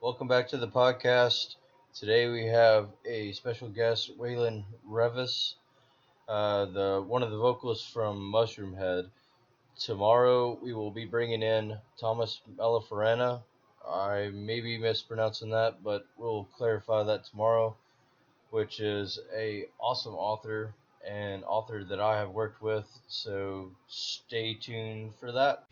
Welcome back to the podcast. Today we have a special guest, Waylon Reavis, the one of the vocalists from Mushroomhead. Tomorrow we will be bringing in Thomas Malafarena. I may be mispronouncing that, but we'll clarify that tomorrow, which is a awesome author and author that I have worked with. So stay tuned for that.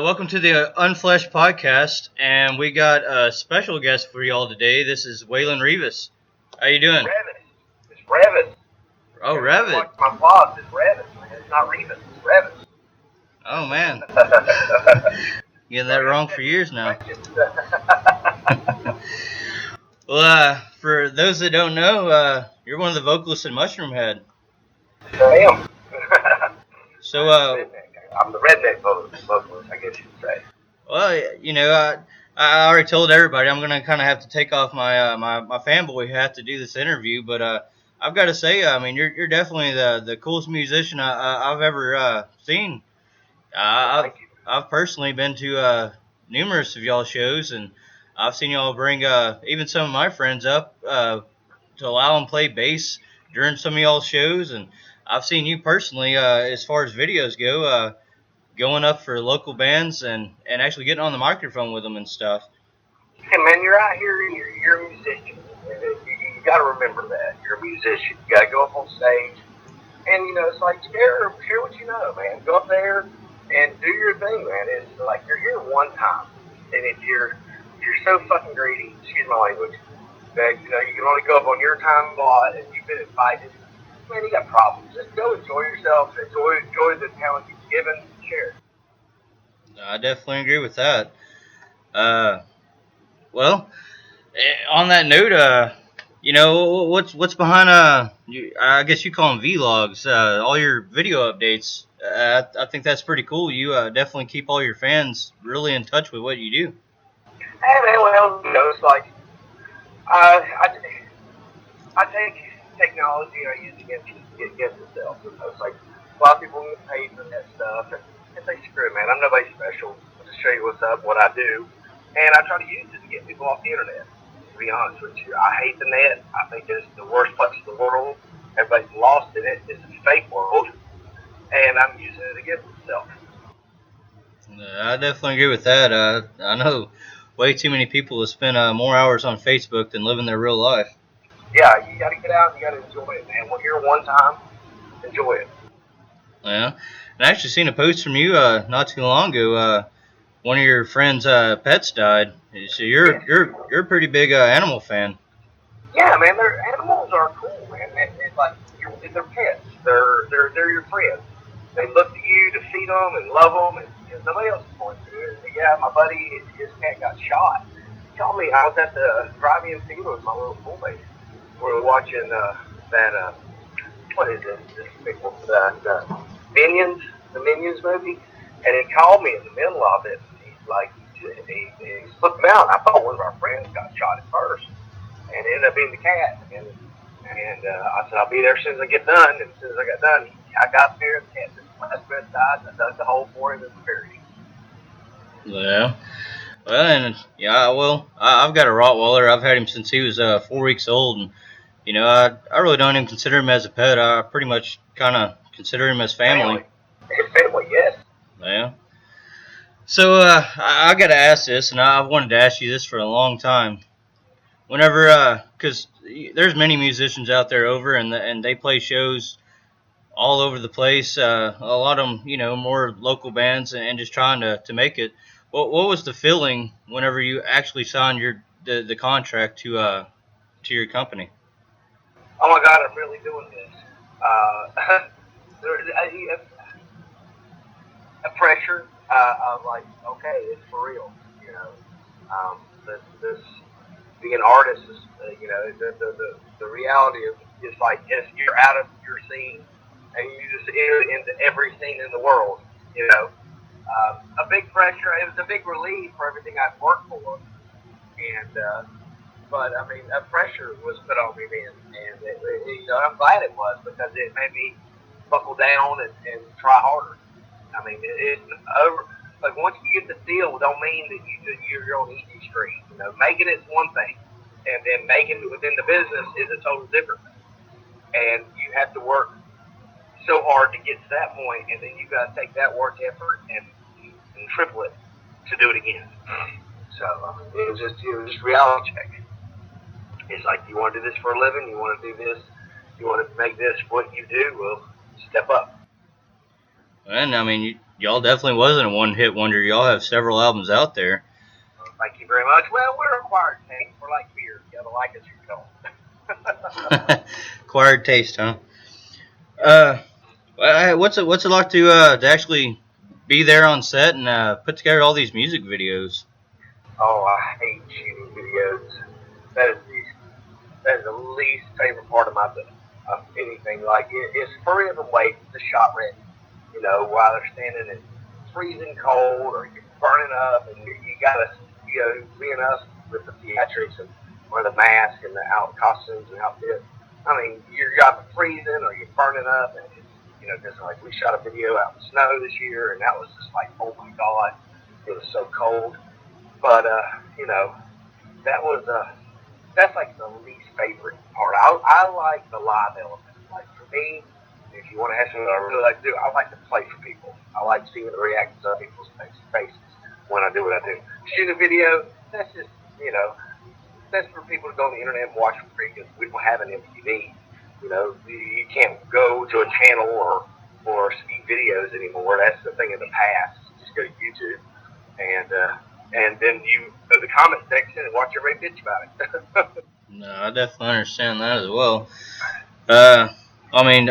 Welcome to the Unfleshed podcast, and we got a special guest for y'all today. This is Waylon Reavis. How you doing? Reavis. It's Reavis. Oh, Reavis. My boss is Reavis. It's not Reavis. It's Reavis. Oh man, getting that wrong for years now. Well, for those that don't know, you're one of the vocalists in Mushroomhead. I am. So, I'm the redneck vocalist, I guess you could say. Well, you know, I already told everybody I'm gonna kind of have to take off my my fanboy hat to do this interview, but I've got to say, I mean, you're definitely the coolest musician I've ever seen. Thank you. I've personally been to numerous of y'all shows, and I've seen y'all bring even some of my friends up to allow them play bass during some of y'all shows, and I've seen you personally as far as videos go, going up for local bands and actually getting on the microphone with them and stuff. Hey man, you're out here and you're a musician. You got to remember that you're a musician. You got to go up on stage, and you know it's like share what you know, man. Go up there and do your thing, man. It's like you're here one time, and if you're so fucking greedy, excuse my language, that you know you can only go up on your time slot, and you've been invited. Man, you got problems. Just go enjoy yourself. Enjoy the talent you've given. Share. I definitely agree with that. Well, on that note, you know what's behind I guess you call them vlogs, all your video updates. I think that's pretty cool. You definitely keep all your fans really in touch with what you do. Hey man, well, you know, it's like I take technology and I use it against itself. You know, it's like a lot of people get paid for that stuff, and it's like screw it, man. I'm nobody special. I'll just show you what's up, what I do, and I try to use it to get people off the internet. To be honest with you, I hate the net. I think it's the worst place in the world. Everybody's lost in it. It's a fake world, and I'm using it against itself. I definitely agree with that. I know way too many people have spent more hours on Facebook than living their real life. Yeah, you got to get out and you got to enjoy it, man. We're here one time. Enjoy it. Yeah, and I actually seen a post from you not too long ago. One of your friends' pets died. So you're a pretty big animal fan. Yeah, man. Their animals are cool, man. It's like they're pets. They're your friends. They look to you to feed them and love them, and nobody else is going to. Yeah, my buddy, his cat got shot. He told me I was at the drive-in theater with my little pool baby. We were watching that what is it? This big one, Minions, the Minions movie, and he called me in the middle of it. He's like, he flipped me out. I thought one of our friends got shot at first, and it ended up being the cat. And I said I'll be there as soon as I get done. And as soon as I got done, I got there. The cat just last breath died. And I dug the hole for him and buried him. Yeah. Well, and yeah, well, I've got a Rottweiler. I've had him since he was 4 weeks old, and you know, I really don't even consider him as a pet. I pretty much kind of consider him as family. His family, yes. Yeah. So I got to ask this, and I've wanted to ask you this for a long time. Whenever, because there's many musicians out there and they play shows all over the place. A lot of them, you know, more local bands and just trying to make it. What was the feeling whenever you actually signed the contract to your company? Oh my God, I'm really doing this. A pressure of like, okay, it's for real. You know, this being an artist is, you know, the reality of is like if you're out of your scene and you just enter into every scene in the world. You know, a big pressure. It was a big relief for everything I'd worked for, and but I mean, a pressure was put on me then, and I'm glad it was because it made me buckle down and try harder. I mean, it's over. Like once you get the deal, don't mean that you're on easy street. Making it's one thing, and then making it within the business is a total different thing. And you have to work so hard to get to that point, and then you got to take that work effort and triple it to do it again. So it was just reality check. It's like you want to do this for a living, you want to do this, you want to make this what you do. Well, step up. And I mean, y'all definitely wasn't a one-hit wonder. Y'all have several albums out there. Thank you very much. Well, we're acquired taste. We're like beer. You gotta like us or you don't. Acquired taste, huh? What's it like to actually be there on set and put together all these music videos? Oh, I hate shooting videos. That is the least favorite part of anything. Like it's hurry up and wait. The shot ready. While they're standing in freezing cold or you're burning up, and you gotta being us with the theatrics and wear the mask and the costumes and outfit. I mean, you're either freezing or you're burning up, and just like we shot a video out in the snow this year, and that was just like, oh my god, it was so cold. But that was that's like the least favorite part. I like the live element. Like for me, if you want to ask me what I really like to do, I like to play for people. I like seeing the reactions of people's faces when I do what I do. Shoot a video, that's just that's for people to go on the internet and watch for free because we don't have an MTV. You can't go to a channel or see videos anymore. That's the thing in the past. Just go to YouTube and then you go to the comment section and watch everybody bitch about it. No, I definitely understand that as well. I mean,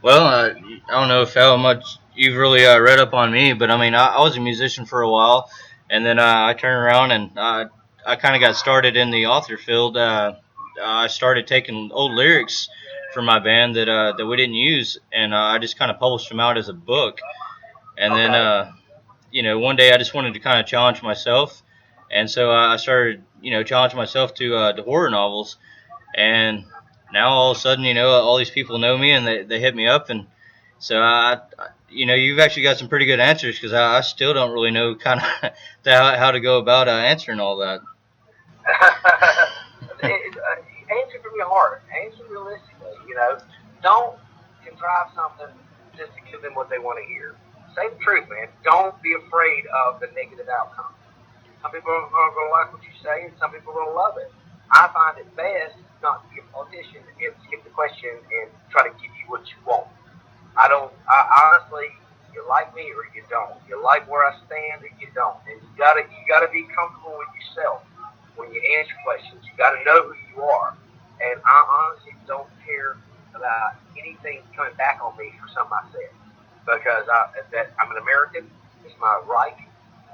well, I don't know if how much you've really read up on me, but I mean, I was a musician for a while, and then I turned around and I kind of got started in the author field. I started taking old lyrics from my band that we didn't use, and I just kind of published them out as a book. And then, one day I just wanted to kind of challenge myself, and so I started, challenging myself to horror novels. And now all of a sudden, all these people know me and they hit me up, and so you've actually got some pretty good answers because I still don't really know kind of how to go about answering all that. Answer from your heart. Answer realistically. Don't contrive something just to give them what they want to hear. Say the truth, man. Don't be afraid of the negative outcome. Some people are going to like what you say, and some people are going to love it. I find it best not to be a politician and skip the question and try to give you what you want. I honestly, you like me or you don't. You like where I stand or you don't. And you gotta be comfortable with yourself when you answer questions. You gotta know who you are. And I honestly don't care about anything coming back on me for something I said. Because I'm an American. It's my right.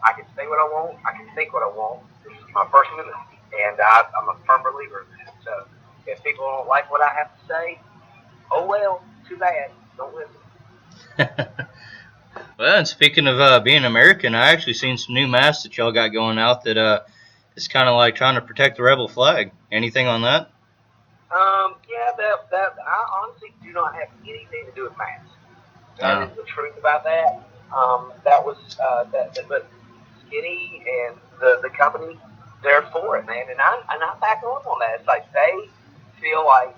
I can say what I want. I can think what I want. This is my First Amendment. And I'm a firm believer in that. So if people don't like what I have to say, oh well, too bad. Don't listen. Well, and speaking of being American, I actually seen some new masks that y'all got going out that is kind of like trying to protect the rebel flag. Anything on that? Yeah, that I honestly do not have anything to do with masks. That is the truth about that. That was but Skinny and the company, they're for it, man, and I back on that. It's like they feel like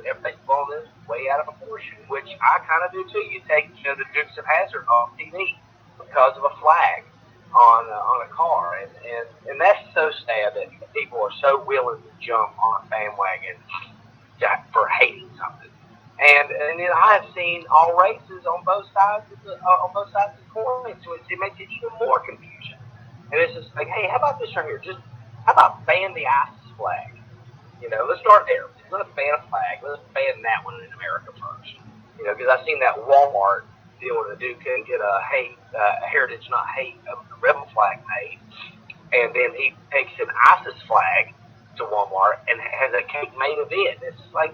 everybody's blowing this way out of proportion, which I kind of do too. You take the Dukes of Hazzard off TV because of a flag on a car, and that's so sad that people are so willing to jump on a bandwagon for hating something. And then I have seen all races on both sides of the coin, so it makes it even more confusion. And it's just like, hey, how about this right here? Just how about ban the ISIS flag? Let's start there. Let's ban a flag. Let's ban that one in America first. Because I've seen that Walmart deal with a dude couldn't get a heritage, not hate, a rebel flag made, and then he takes an ISIS flag to Walmart and has a cake made of it. It's like,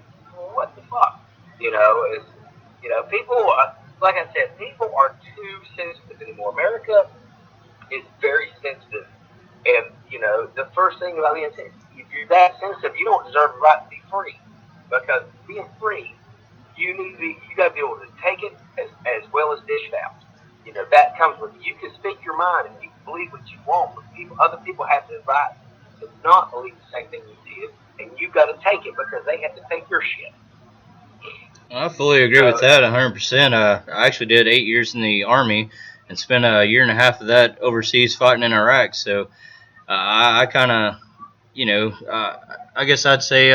what the fuck? People, like I said, people are too sensitive anymore. America is very sensitive. And, the first thing about being sensitive, if you're that sensitive, you don't deserve the right to be free. Because being free, you got to be able to take it as well as dish it out. That comes with it. You can speak your mind and you can believe what you want, but other people have the right to not believe the same thing you did, and you got to take it because they have to take your shit. I fully agree with that 100%. I actually did 8 years in the Army and spent a year and a half of that overseas fighting in Iraq. So I kind of, I guess I'd say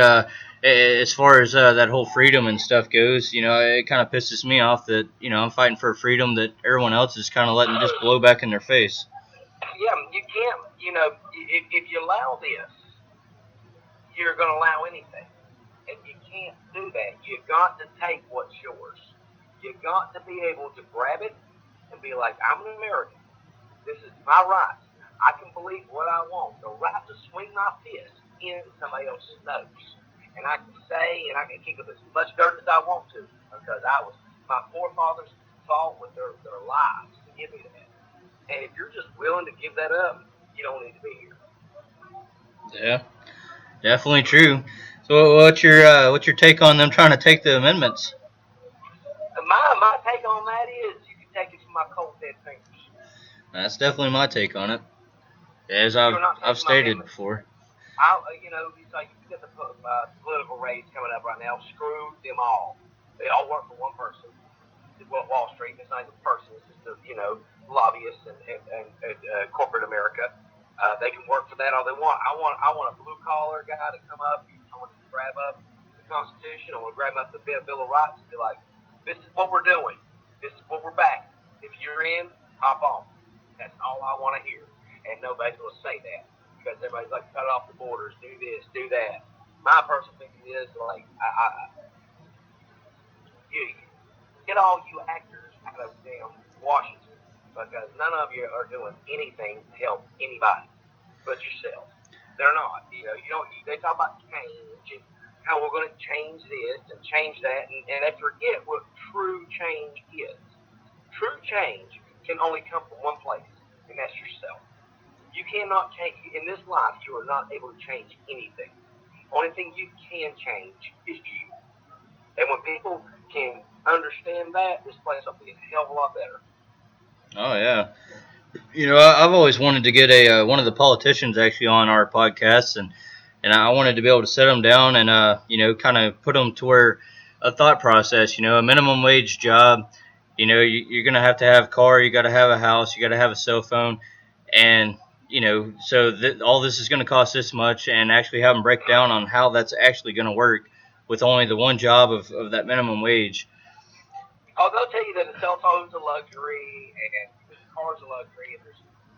as far as that whole freedom and stuff goes, it kind of pisses me off that, I'm fighting for a freedom that everyone else is kind of letting just blow back in their face. Yeah, you can't, if you allow this, you're going to allow anything. And you can't do that. You've got to take what's yours. You've got to be able to grab it and be like, I'm an American. This is my right. I can believe what I want. The right to swing my fist into somebody else's nose. And I can say, and I can kick up as much dirt as I want to, because my forefathers fought with their lives to give me that. And if you're just willing to give that up, you don't need to be here. Yeah, definitely true. So what's your take on them trying to take the amendments? My take on that is you can take it from my cold dead fingers. That's definitely my take on it, as I've stated before. It's like you get the political race coming up right now. Screw them all. They all work for one person. Wall Street. It's not even a person. It's just lobbyists and corporate America. They can work for that all they want. I want a blue collar guy to come up. I want to grab up the Constitution. I want to grab up the Bill of Rights and be like, this is what we're doing. This is what we're backing. If you're in, hop on. That's all I want to hear. And nobody's going to say that because everybody's like, cut off the borders, do this, do that. My personal thinking is like, get all you actors out of damn Washington because none of you are doing anything to help anybody but yourself. They're not. You don't. They talk about change and how we're going to change this and change that, and they forget what true change is. True change can only come from one place, and that's yourself. You cannot change in this life. You are not able to change anything. Only thing you can change is you. And when people can understand that, this place will be a hell of a lot better. Oh yeah, I've always wanted to get one of the politicians actually on our podcast, and I wanted to be able to set them down and kind of put them to where a thought process, a minimum wage job, you're gonna have to have a car, you got to have a house, you got to have a cell phone, and so all this is going to cost this much, and actually have them break down on how that's actually going to work with only the one job of that minimum wage. Oh, they'll tell you that a cell phone's a luxury and the car's a luxury, and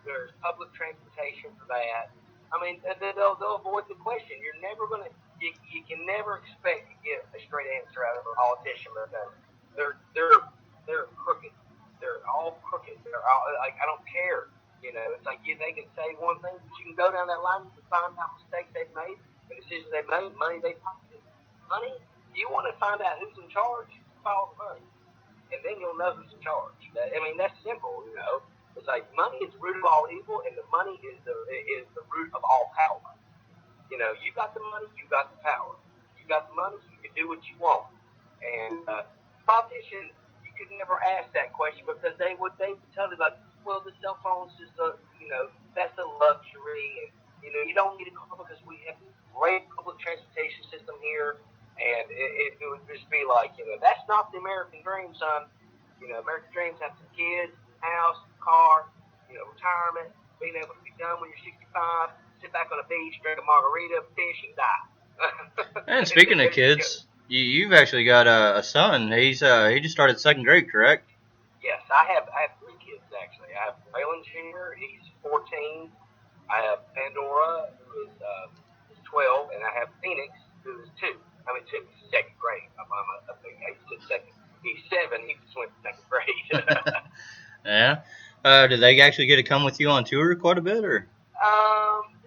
there's public transportation for that. I mean, they'll avoid the question. You're never gonna you can never expect to get a straight answer out of a politician because they're crooked. They're all crooked. They're all like I don't care. It's like they can say one thing, but you can go down that line and find out mistakes they've made, the decisions they've made, money they've pocketed. Money. You want to find out who's in charge? Follow the money. And then you'll know who's in charge. That's simple, It's like money is the root of all evil, and the money is the root of all power. You got the money, you got the power. You got the money, you can do what you want. And politicians, you could never ask that question because they would tell you like, well, the cell phone's just that's a luxury, and you don't need a car because we have a great public transportation system here. And it would just be like, that's not the American dream, son. American dreams have some kids, house, car, retirement, being able to be done when you're 65, sit back on a beach, drink a margarita, fish, and die. And speaking of kids, you've actually got a son. He just started second grade, correct? Yes, I have 3 kids actually. I have Waylon Jr. He's 14. I have Pandora, who is 12, and I have Phoenix, who is 2. He's second grade. He's second. He's 7. He just went to second grade. Yeah. Did they actually get to come with you on tour quite a bit, or?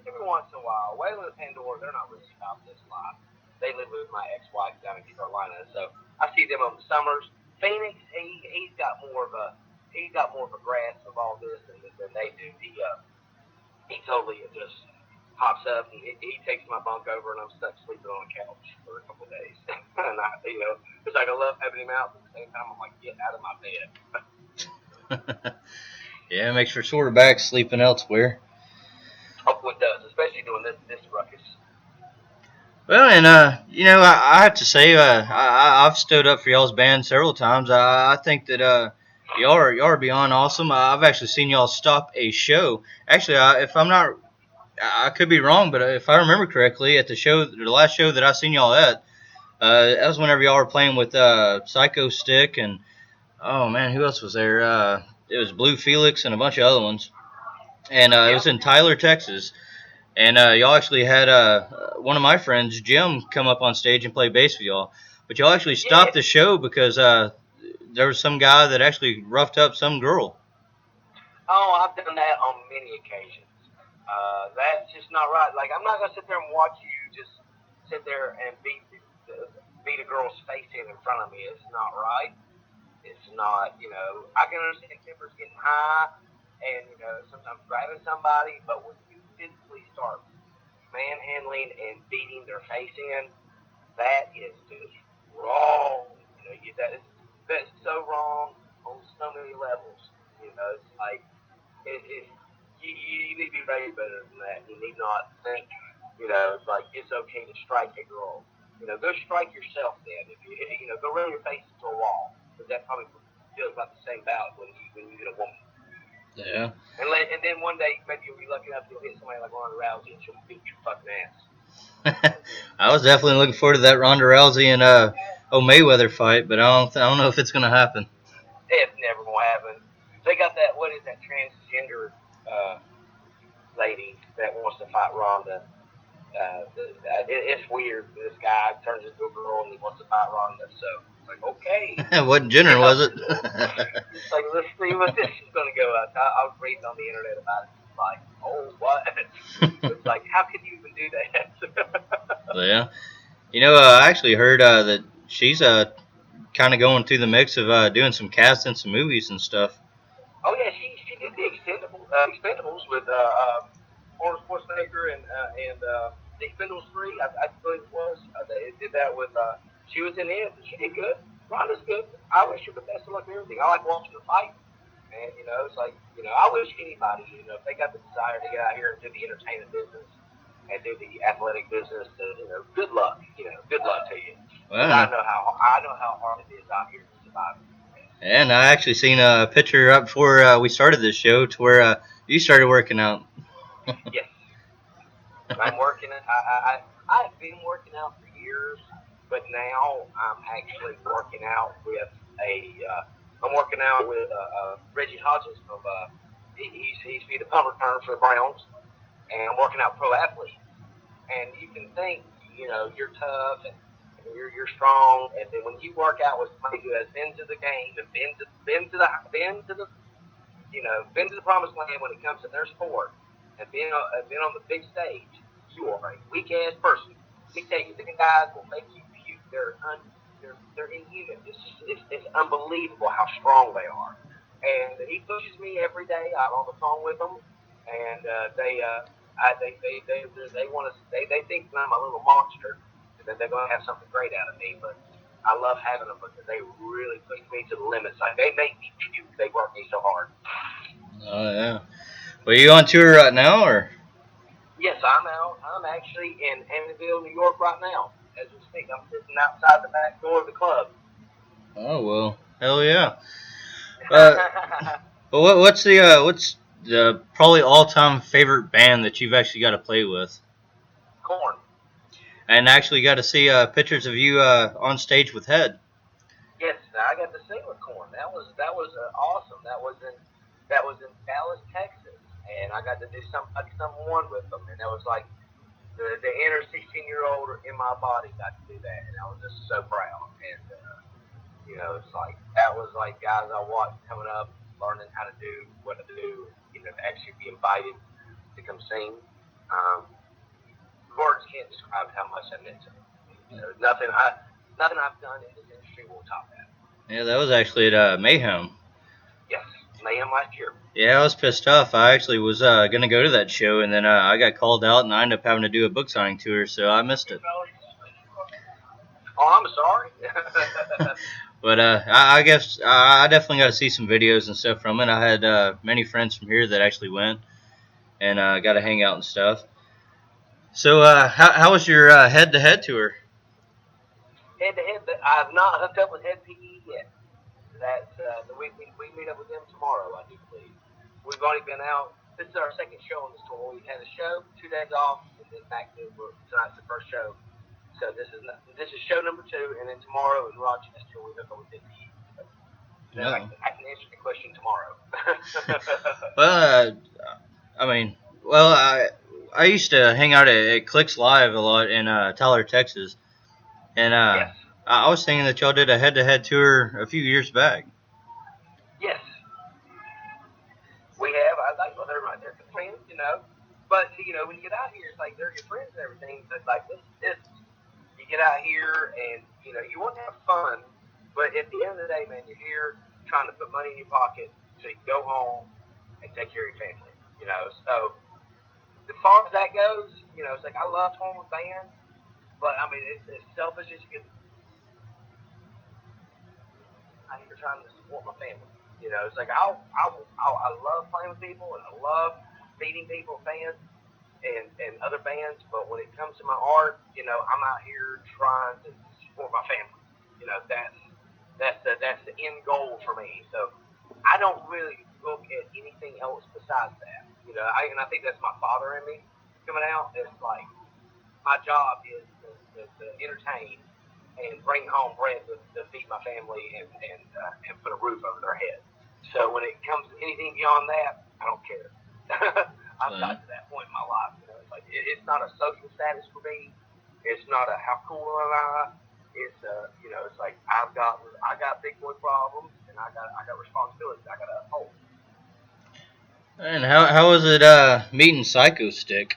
Every once in a while. Waylon and Pandora, they're not really about this life. They live with my ex-wife down in Carolina, so I see them on the summers. Phoenix, he's got more of a grasp of all this, and then they do he totally just pops up and he takes my bunk over and I'm stuck sleeping on a couch for a couple of days. And it's like I love having him out, but at the same time I'm like, get out of my bed. Yeah, it makes for sore back sleeping elsewhere. Oh, it does, especially doing this ruckus. Well, and I have to say, I've stood up for y'all's band several times. I think that y'all are beyond awesome. I've actually seen y'all stop a show. Actually, if I'm not, I could be wrong, but if I remember correctly, at the last show that I seen y'all at, that was whenever y'all were playing with Psycho Stick and oh man, who else was there? It was Blue Felix and a bunch of other ones, and it was in Tyler, Texas. And y'all actually had one of my friends, Jim, come up on stage and play bass with y'all. But y'all actually stopped the show because there was some guy that actually roughed up some girl. Oh, I've done that on many occasions. That's just not right. Like, I'm not going to sit there and watch you just sit there and beat a girl's face in front of me. It's not right. It's not, I can understand tempers getting high and, sometimes grabbing somebody, but when you physically start manhandling and beating their face in, that is just wrong. That's so wrong on so many levels. It's like you need to be raised better than that. You need not think, it's like it's okay to strike a girl. Go strike yourself then. If go run your face into a wall. Because that probably feels about the same bout when you get a woman. Yeah. And then one day maybe you'll be lucky enough to hit somebody like Ronda Rousey and she'll beat your fucking ass. I was definitely looking forward to that Ronda Rousey and Mayweather fight, but I don't know if it's gonna happen. It's never gonna happen. They got that. What is that transgender lady that wants to fight Ronda? It's weird. This guy turns into a girl and he wants to fight Ronda. So it's like, okay. What gender was it? It's like, let's see what this is gonna go up. I was reading on the internet about it. It's like, oh, what? It's like, how could you even do that? Yeah. I actually heard that she's kind of going through the mix of doing some casts in some movies and stuff. Oh yeah, she did the Expendables with Arnold Schwarzenegger and the Expendables 3. I believe it was. They did that with. She was in it. She did good. Rhonda's good. I wish her the best of luck and everything. I like watching her fight. And it's like I wish anybody if they got the desire to get out here and do the entertainment business and do the athletic business, good luck. Good luck to you. Well, I know how hard it is out here to survive. And I actually seen a picture up before we started this show to where you started working out. Yes. I'm working. I've been working out for years, but now I'm actually working out with I'm working out with Reggie Hodges from. He's the punt returner for the Browns, and I'm working out pro athletes. And you can think, you're tough and you're strong, and then when you work out with somebody who has been to the game and been to the promised land when it comes to their sport and been on the big stage, you are a weak ass person. Let me tell you, the guys will make you puke. They're inhuman. It's unbelievable how strong they are. And he pushes me every day. I'm on the phone with them, and they want to. They think I'm a little monster, and that they're going to have something great out of me. But I love having them because they really push me to the limits. Like they make me puke. They work me so hard. Oh yeah. Well, you on tour right now, or? Yes, I'm out. I'm actually in Amityville, New York right now. As we speak, I'm sitting outside the back door of the club. Oh well, hell yeah. But what's the probably all-time favorite band that you've actually got to play with? Corn. And actually got to see pictures of you on stage with Head. Yes, I got to sing with Corn. That was awesome. That was in Dallas, Texas, and I got to do someone with them, and that was like the inner 16-year-old in my body got to do that, and I was just so proud. And it's like that was like guys I watched coming up, learning how to do what to do, to actually be invited to come sing. Words can't describe how much I meant to me. Nothing I've done in this industry will top that. Yeah, that was actually at Mayhem. Yes. Mayhem last year. Yeah, I was pissed off. I actually was gonna go to that show, and then I got called out, and I ended up having to do a book signing tour, so I missed it. Oh, I'm sorry. But I guess I definitely got to see some videos and stuff from it. I had many friends from here that actually went, and got to hang out and stuff. So how was your head-to-head tour? Head to head, I've not hooked up with Head PE yet. That's we meet up with them tomorrow, I do believe. We've already been out. This is our second show on this tour. We had a show, 2 days off, and then back to tonight's the first show. So this is show number 2, and then tomorrow in Rochester we hook up with Head PE. So No. I can answer the question tomorrow. Well, I mean, well, I used to hang out at Clicks Live a lot in Tyler, Texas, and Yes. I was thinking that y'all did a head-to-head tour a few years back. Yes. We have. I like, well, they're good friends, you know. But when you get out here, it's like they're your friends and everything. But like this, you get out here and you want to have fun, but at the end of the day, man, you're here trying to put money in your pocket so you can go home and take care of your family. So as far as that goes, it's like I love touring with bands, but I mean it's as selfish as you can. I'm here trying to support my family. It's like I love playing with people and I love meeting people, fans, and other bands. But when it comes to my art, I'm out here trying to support my family. That's the end goal for me. So I don't really look at anything else besides that. I think that's my father in me coming out. It's like my job is to entertain and bring home bread to feed my family and put a roof over their head. So when it comes to anything beyond that, I don't care. I've got to that point in my life. It's not a social status for me. It's not a how cool am I. It's it's like I got big boy problems and I got responsibilities I got to uphold. And how was it meeting Psycho Stick?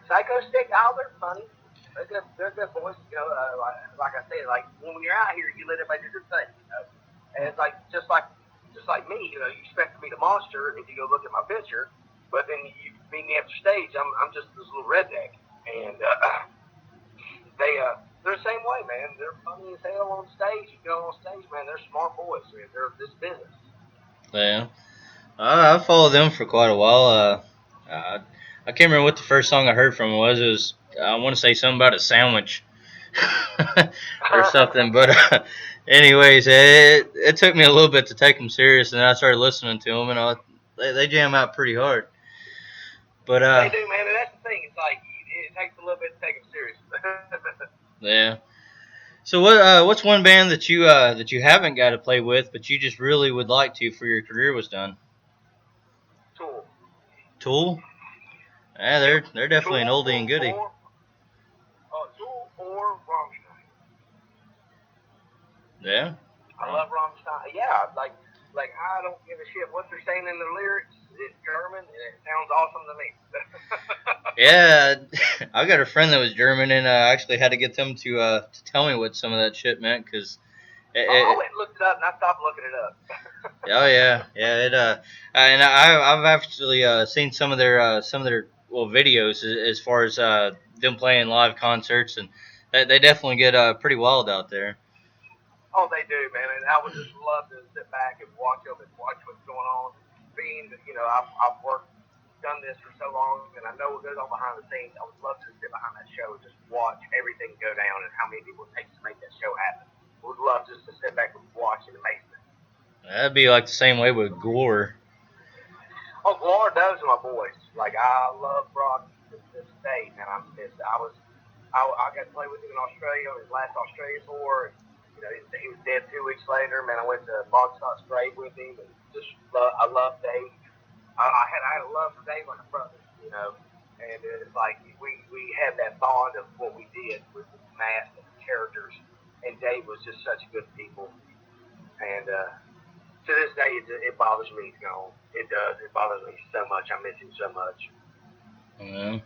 Psycho Stick, they're funny. They're good boys. Like I said, like when you're out here, you let everybody do their thing. And it's like just like me. You expect me to monster if you go look at my picture, but then you meet me after stage. I'm just this little redneck, and they're the same way, man. They're funny as hell on stage. You go on stage, man. They're smart boys. They're this business. Yeah, I followed them for quite a while. I can't remember what the first song I heard from was. It was I want to say something about a sandwich or something. But anyways, it took me a little bit to take them serious, and then I started listening to them, and they jam out pretty hard. But they do, man. And that's the thing. It's like it takes a little bit to take them serious. Yeah. So what's one band that you haven't got to play with, but you just really would like to for your career was done? Tool. Tool? Yeah, they're definitely an oldie and goodie. Tool or Rammstein. Yeah. I love Rammstein. Yeah, like I don't give a shit what they're saying in their lyrics. It's German and it sounds awesome to me. Yeah, I got a friend that was German, and I actually had to get them to tell me what some of that shit meant, because I went and looked it up, and I stopped looking it up. Oh yeah. It and I've actually seen some of their videos as far as them playing live concerts, and they definitely get pretty wild out there. Oh, they do, man, and I would just love to sit back and watch them and watch what's going on. Being that I've done this for so long, and I know what goes on behind the scenes. I would love to sit behind that show and just watch everything go down and how many people it takes to make that show happen. Would love just to sit back and watch in amazement. That'd be like the same way with Gore. Oh, Gore, those are my boys. Like I love Brock to this day, man. I got to play with him in Australia on his last Australia tour. And, he was dead 2 weeks later. Man, I went to Bogstock's grave with him, and I love Dave. I had a love for Dave like a brother, and it's like we had that bond of what we did with the mask and the characters, and Dave was just such good people, and to this day it bothers me he's gone. It does. It bothers me so much. I miss him so much. Yeah.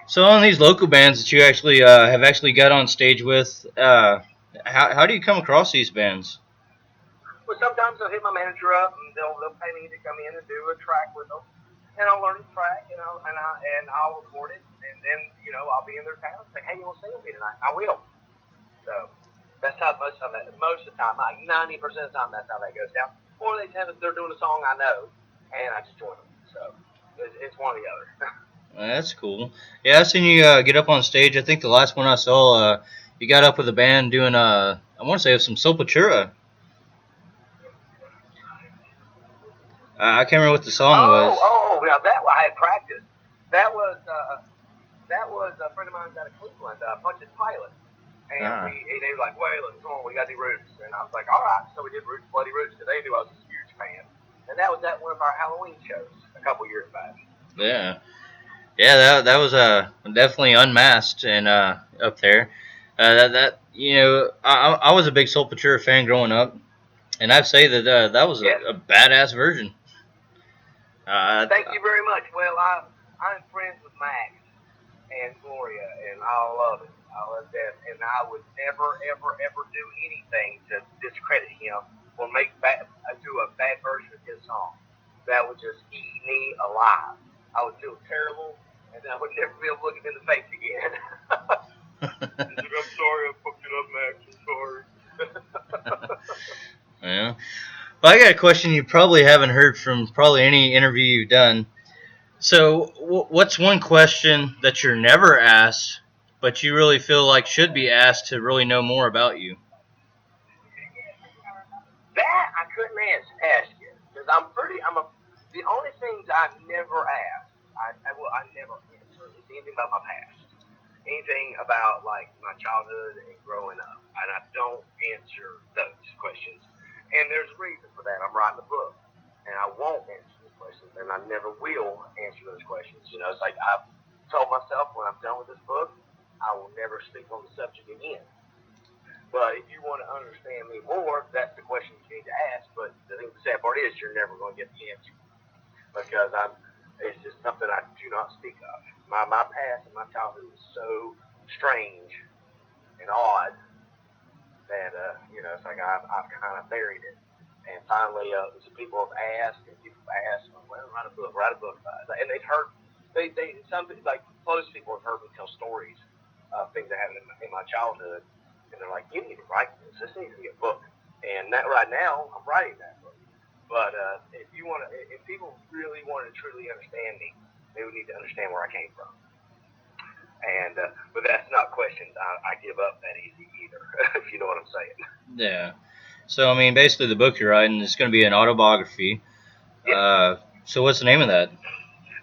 So on these local bands that you actually have actually got on stage with, how do you come across these bands? But sometimes they'll hit my manager up and they'll pay me to come in and do a track with them, and I'll learn the track, and I'll record it, and then I'll be in their town and say, hey, you want to sing with me tonight? I will. So that's how most of the time, like 90% of the time, that's how that goes down. Or they tell me they're doing a song I know, and I just join them. So it's one or the other. That's cool. Yeah, I've seen you get up on stage. I think the last one I saw, you got up with a band doing, I want to say it was some Sepultura. I can't remember what the song was. Yeah, that I had practiced. That was a friend of mine's out of Cleveland, Punch's Pilot. And they were like, Waylon, come on, we got to do Roots. And I was like, all right. So we did Roots, Bloody Roots, because they knew I was a huge fan. And that was at one of our Halloween shows a couple years back. Yeah. Yeah, that was definitely unmasked and up there. I was a big Sepultura fan growing up, and I'd say that that was a badass version. Thank you very much. Well, I'm friends with Max and Gloria, and I love it. I love that, and I would never, ever, ever do anything to discredit him or do a bad version of his song. That would just eat me alive. I would feel terrible, and I would never be able to look him in the face again. I'm sorry, I fucked it up, Max. I'm sorry. Yeah. Well, I got a question you probably haven't heard from probably any interview you've done. So, what's one question that you're never asked, but you really feel like should be asked to really know more about you? That I couldn't ask you because the only things I never ask, I never answer is anything about my past, anything about like my childhood and growing up, and I don't answer those questions. And there's a reason for that. I'm writing a book, and I won't answer those questions, and I never will answer those questions. It's like I've told myself when I'm done with this book, I will never speak on the subject again. But if you want to understand me more, that's the question you need to ask. But I think the sad part is you're never going to get the answer because it's just something I do not speak of. My past and my childhood was so strange and odd that it's like I've kind of buried it. And finally, some people have asked, well, write a book about it. And they've heard, some like close people have heard me tell stories of things that happened in my childhood. And they're like, you need to write this. This needs to be a book. And that right now, I'm writing that book. But if people really want to truly understand me, they would need to understand where I came from. And but that's not questions I give up that easy either, if you know what I'm saying. Yeah. So, I mean, basically the book you're writing is going to be an autobiography. Yeah. So what's the name of that?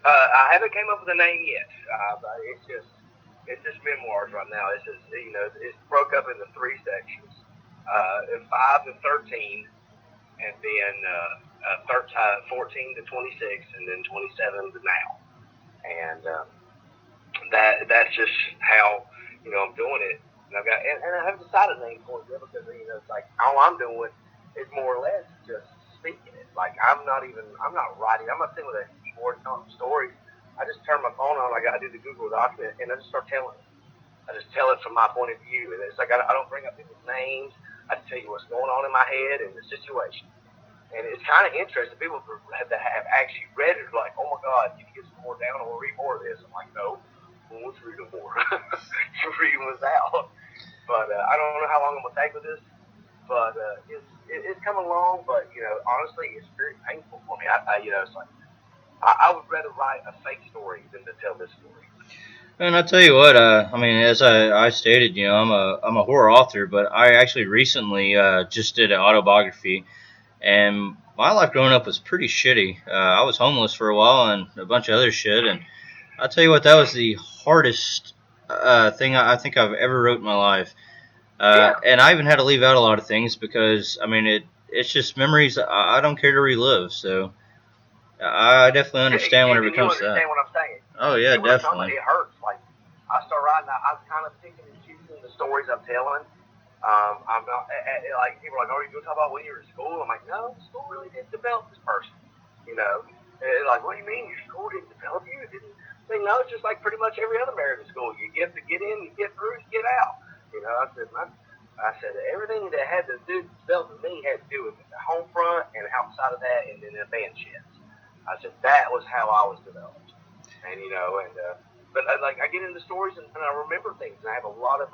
I haven't came up with a name yet. But it's just memoirs right now. It's just, it's broke up into 3 sections, 5 to 13, and then 14 to 26, and then 27 to now. And that's just how I'm doing it. And I haven't decided a name for it yet because it's like all I'm doing is more or less just speaking it. Like I'm not writing. I'm not sitting with a keyboard telling stories. I just turn my phone on. I do the Google document, and I just start telling it. I just tell it from my point of view, and it's like I don't bring up people's names. I just tell you what's going on in my head and the situation. And it's kind of interesting. People have actually read it, like, oh my God, can you get some more down, or read more of this? I'm like, no, let's read them more. Read them out. But I don't know how long I'm gonna take with this. But it's coming along. But honestly, it's very painful for me. It's like I would rather write a fake story than to tell this story. And I'll tell you what, I mean, as I stated, I'm a horror author, but I actually recently just did an autobiography, and my life growing up was pretty shitty. I was homeless for a while and a bunch of other shit, and I'll tell you what, that was the hardest thing I think I've ever wrote in my life. And I even had to leave out a lot of things because, I mean, it's just memories I don't care to relive, so I definitely understand whenever it comes to that. You understand what I'm saying? Oh, yeah, definitely. It hurts. Like, I start writing, I'm kind of picking and choosing the stories I'm telling. I'm not, like, people are like, oh, are you going to talk about when you were in school? I'm like, no, school really didn't develop this person. Like, what do you mean? Your school didn't develop you? It didn't. No, it's just like pretty much every other American school. You get in, you get through, you get out. I said, I said everything that had to do develop with me had to do with the home front and outside of that, and then the band sheds. I said that was how I was developed, and but like I get into stories and I remember things, and I have a lot of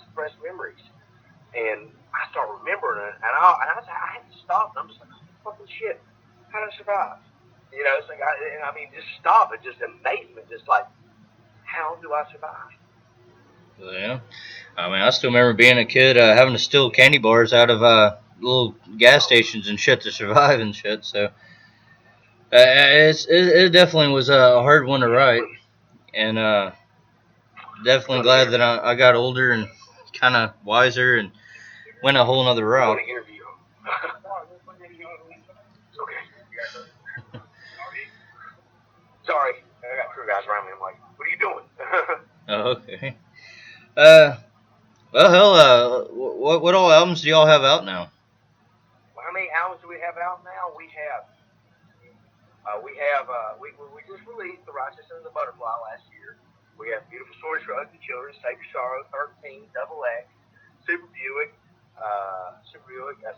suppressed memories, and I start remembering it, I had to stop, and I'm just like, oh, fucking shit, how did I survive? It's like just stop it, just amazement, just like, how do I survive? Yeah. I mean, I still remember being a kid having to steal candy bars out of little gas stations and shit to survive and shit. So it definitely was a hard one to write, and definitely You want to glad that interview? I got older and kind of wiser and went a whole nother You route. want to interview him? Okay. Sorry, I got crew guys around me. I'm like, what are you doing? Oh, okay. Uh, well, hell, what all albums do y'all have out now? How many albums do we have out now? We just released The Righteous and the Butterfly last year. We have Beautiful Stories for Ugly Children, Save Your Sorrow, 13, Double X, Super Buick,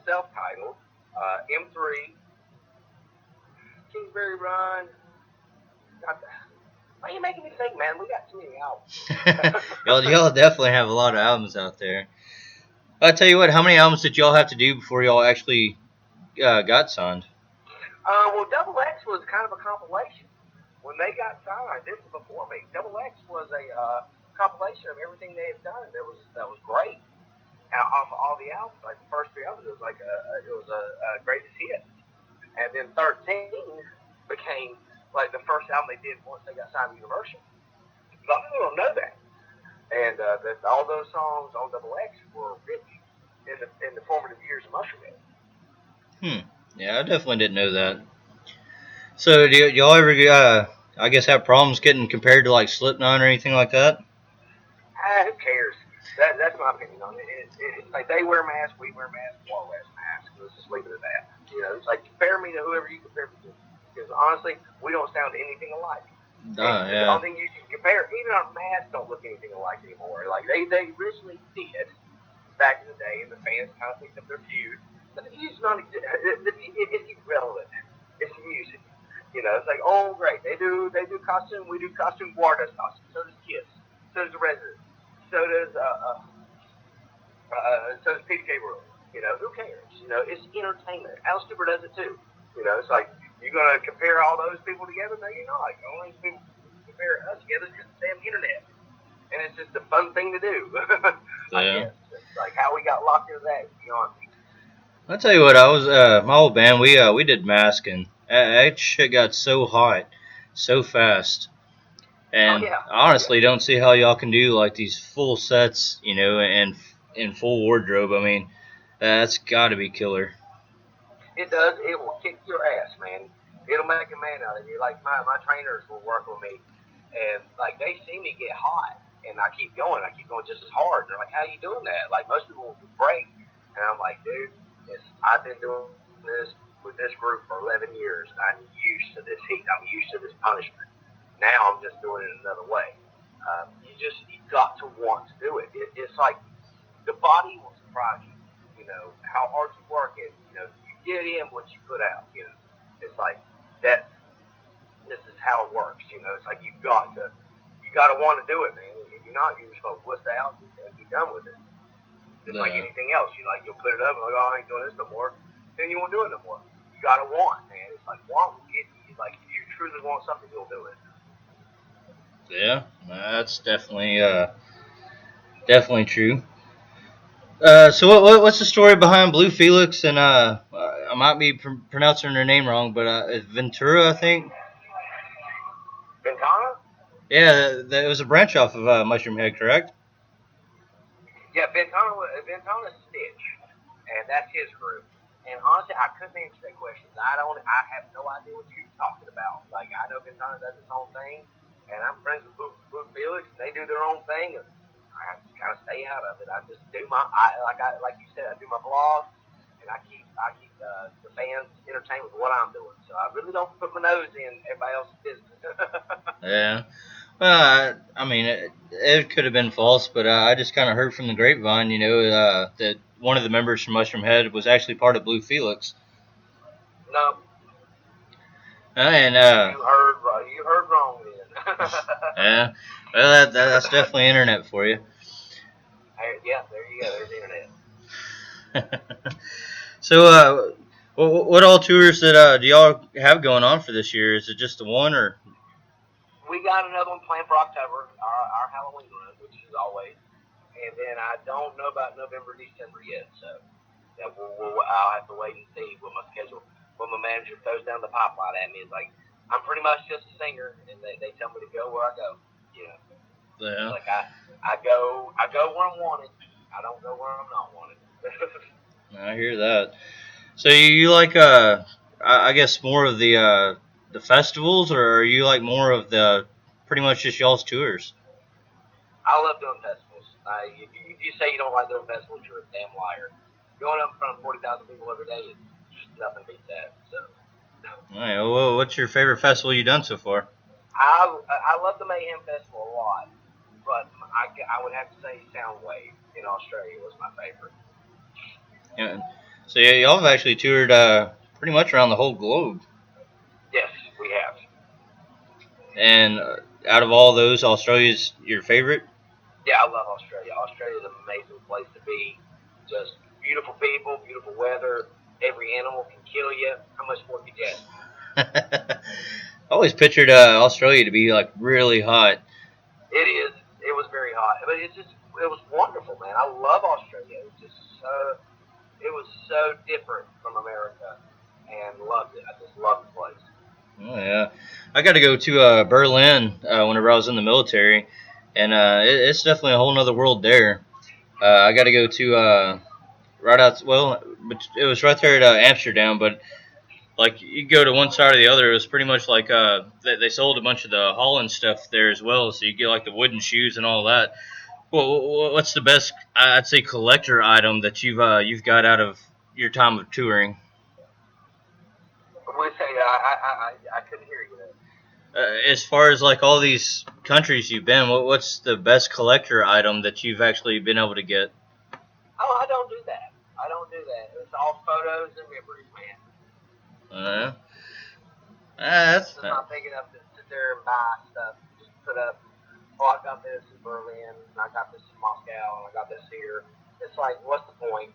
self-titled, M3, Kingsbury Run. Why are you making me think, man? We got too many albums. Y'all definitely have a lot of albums out there. I tell you what, how many albums did y'all have to do before y'all actually got signed? Well, Double X was kind of a compilation. When they got signed, this was before me. Double X was a compilation of everything they had done. That was great. Off of all the albums, like the first three albums, it was a greatest hit, and then 13 became like the first album they did once they got signed to Universal. A lot of people don't know that, and that all those songs on Double X were written in the formative years of Mushroomhead. Yeah, I definitely didn't know that. So, do y'all ever, I guess, have problems getting compared to like Slipknot or anything like that? Who cares? That's my opinion on it. It's like they wear masks, we wear masks, Wall wears masks. Let's just leave it at that. It's like compare me to whoever you compare me to. Because honestly, we don't sound anything alike. And the Yeah. only thing you can compare, even our masks don't look anything alike anymore. Like they originally did back in the day, and the fans kind of picked up their feud. But the feud's not. It's irrelevant. It's music. It's like, oh great, they do costume, we do costume. War does costume. So does Kiss. So does the Resident. So does PJ Rule. Who cares? It's entertainment. Alice Cooper does it too. It's like you're gonna compare all those people together. No, you're not. The only people compare us together is just the damn internet, and it's just a fun thing to do. I Yeah. guess it's like how we got locked into that. Beyond me. I'll tell you what, I was my old band. We did Mask, and that shit got so hot, so fast. Oh And yeah, I yeah. honestly don't see how y'all can do like these full sets, and in full wardrobe. I mean, that's got to be killer. It does. It will kick your ass, man. It'll make a man out of you. Like my trainers will work with me, and like they see me get hot, and I keep going. I keep going just as hard. And they're like, "How are you doing that?" Like most people will break, and I'm like, "Dude, I've been doing this with this group for 11 years. I'm used to this heat. I'm used to this punishment. Now I'm just doing it another way. You got to want to do it's like the body will surprise you. How hard you work it. You get in what you put out. It's like that. This is how it works. It's like you got to want to do it, man. If you're not, you're just gonna wuss out and be done with it. Just like Uh, anything else, you'll put it up and like, oh, I ain't doing this no more. Then you won't do it no more. You got to want, man. It's like want. Like if you truly want something, you'll do it. yeah, that's definitely true. So what's the story behind Blue Felix and I might be pronouncing her name wrong, but Ventura, I think. Ventana? Yeah, it was a branch off of Mushroom Head, correct? Yeah, Ventana's Stitch, and that's his group. And honestly, I couldn't answer that question. I have no idea what you're talking about. Like I know Ventana does his own thing, and I'm friends with Blue Felix. And they do their own thing, and I just kind of stay out of it. I just do like you said, I do my blog, and I keep the fans entertained with what I'm doing. So I really don't put my nose in everybody else's business. Yeah. I mean, it could have been false, but I just kind of heard from the grapevine, that one of the members from Mushroom Head was actually part of Blue Felix. No, And you heard wrong then. yeah, well, that's definitely internet for you. Yeah, there you go. There's the internet. So, what all tours that do y'all have going on for this year? Is it just the one, or? We got another one planned for October, our Halloween run, which is always. And then I don't know about November, December yet, so yeah, I'll have to wait and see what my schedule, what my manager throws down the pipeline at me. It's like I'm pretty much just a singer, and they tell me to go where I go. Yeah. Like I go where I'm wanted. I don't go where I'm not wanted. I hear that. So you like I guess more of the festivals, or are you like more of the pretty much just y'all's tours? I love doing festivals. If you say you don't like doing festivals, you're a damn liar. Going up in front of 40,000 people every day is just nothing beats that. So. All right, well, what's your favorite festival you've done so far? I love the Mayhem Festival a lot, but I would have to say Soundwave in Australia was my favorite. Yeah. So yeah, y'all have actually toured pretty much around the whole globe. Yes, we have. And out of all those, Australia's your favorite? Yeah, I love Australia. Australia's an amazing place to be. Just beautiful people, beautiful weather. Every animal can kill you. How much more could you ask? I always pictured Australia to be like really hot. It is. It was very hot, but it was wonderful, man. I love Australia. It was so different from America, and loved it. I just loved the place. Oh yeah, I got to go to Berlin whenever I was in the military, and it's definitely a whole nother world there. I got to go to right out. Well, it was right there at Amsterdam, but like you go to one side or the other, it was pretty much like they sold a bunch of the Holland stuff there as well. So you get like the wooden shoes and all that. Well, what's the best I'd say collector item that you've got out of your time of touring? We say I couldn't hear you there. As far as like all these countries you've been, what's the best collector item that you've actually been able to get? Oh, I don't do that. I don't do that. It's all photos and memories, man. That's I'm not big enough to sit there and buy stuff. Just put up, oh, I got this in Berlin, and I got this in Moscow, and I got this here. It's like, what's the point?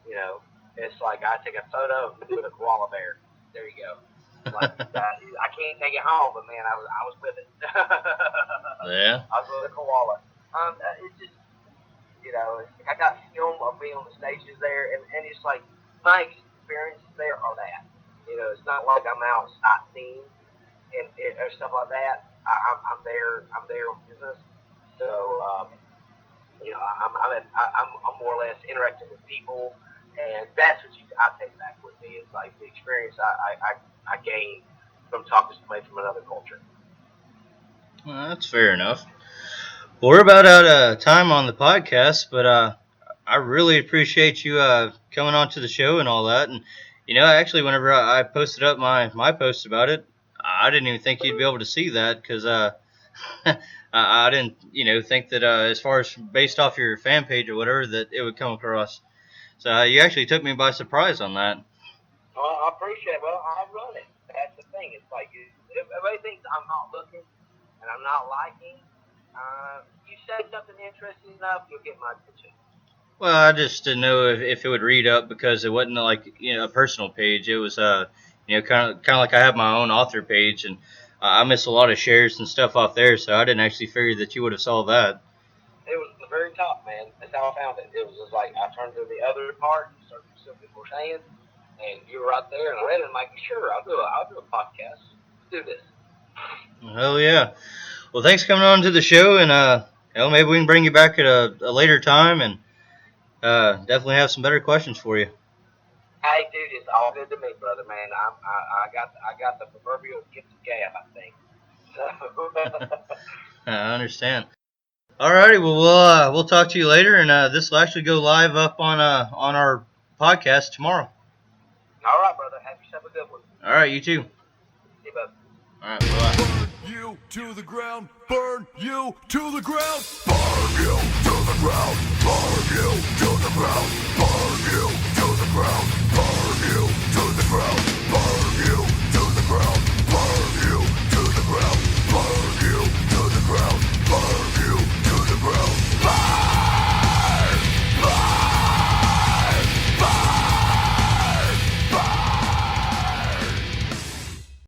It's like I take a photo with a koala bear. There you go. Like that. I can't take it home, but man, I was with it. Yeah. I was with a koala. It's just I got film of being on the stages there, and it's like my experiences there are that. It's not like I'm out sightseeing or stuff like that. I'm there on business, so I'm more or less interacting with people, and that's what I take back with me. It's like the experience I gained from talking to somebody from another culture. Well, that's fair enough. Well, we're about out of time on the podcast, but I really appreciate you coming on to the show and all that. And actually, whenever I posted up my post about it, I didn't even think you'd be able to see that because I didn't think that as far as based off your fan page or whatever that it would come across. So you actually took me by surprise on that. Well, I appreciate it. Well, I run it. That's the thing. It's like if everybody thinks I'm not looking and I'm not liking, you say something interesting enough, you'll get my attention. Well, I just didn't know if it would read up because it wasn't like a personal page. It was kind of like I have my own author page, and I miss a lot of shares and stuff off there, so I didn't actually figure that you would have saw that. It was the very top, man. That's how I found it. It was just like I turned to the other part, started to see what people were saying, and you were right there, and I read it. I'm like, sure, I'll do a podcast. Let's do this. Hell yeah! Well, thanks for coming on to the show, and maybe we can bring you back at a later time, and definitely have some better questions for you. Hey, dude, it's all good to me, brother, man. I got the proverbial gift of gab, I think. So. I understand. Alrighty, well we'll talk to you later, and this will actually go live up on our podcast tomorrow. All right, brother. Have yourself a good one. All right, you too. See you, bud. All right, bye. you to the ground, burn you to the ground, burn you to the ground, burn you to the ground.